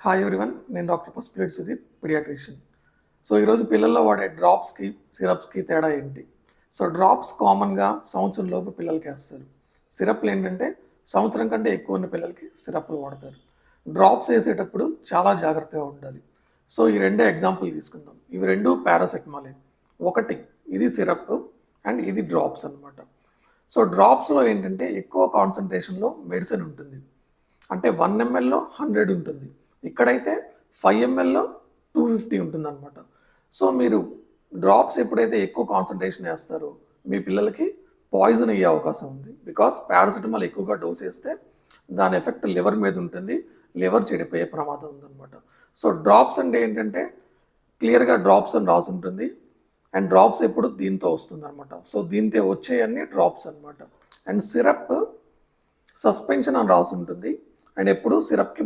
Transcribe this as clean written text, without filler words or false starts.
Hi everyone, నేను doctor Pasupuleti Sudheer, paediatrician. So ఈరోజు పిల్లల్లో వాడే డ్రాప్స్కి సిరప్స్కి తేడా ఏంటి? సో డ్రాప్స్ కామన్గా సంవత్సరం లోపు పిల్లలకి వేస్తారు. సిరప్లు ఏంటంటే సంవత్సరం కంటే ఎక్కువ ఉన్న పిల్లలకి సిరప్లు వాడతారు. డ్రాప్స్ వేసేటప్పుడు చాలా జాగ్రత్తగా ఉండాలి. సో ఈ రెండే ఎగ్జాంపుల్ తీసుకుందాం. ఇవి రెండు పారాసెటమాలే. ఒకటి ఇది సిరప్ అండ్ ఇది డ్రాప్స్ అనమాట. సో డ్రాప్స్లో ఏంటంటే ఎక్కువ కాన్సన్ట్రేషన్లో మెడిసిన్ ఉంటుంది. అంటే 1 mlలో 100 ఉంటుంది. ఇక్కడైతే 5 mlలో 250 ఉంటుంది అనమాట. సో మీరు డ్రాప్స్ ఎప్పుడైతే ఎక్కువ కాన్సన్ట్రేషన్ వేస్తారో మీ పిల్లలకి పాయిజన్ అయ్యే అవకాశం ఉంది. బికాస్ పారాసిటమాల్ ఎక్కువగా డోస్ వేస్తే దాని ఎఫెక్ట్ లివర్ మీద ఉంటుంది, లివర్ చెడిపోయే ప్రమాదం ఉందన్నమాట. సో డ్రాప్స్ అంటే ఏంటంటే క్లియర్గా డ్రాప్స్ అని రాసి ఉంటుంది అండ్ డ్రాప్స్ ఎప్పుడు దీంతో వస్తుంది అనమాట. సో దీంతో వచ్చేయన్నీ డ్రాప్స్ అనమాట. అండ్ సిరప్ సస్పెన్షన్ అని రాసి ఉంటుంది అండ్ ఎప్పుడు సిరప్కి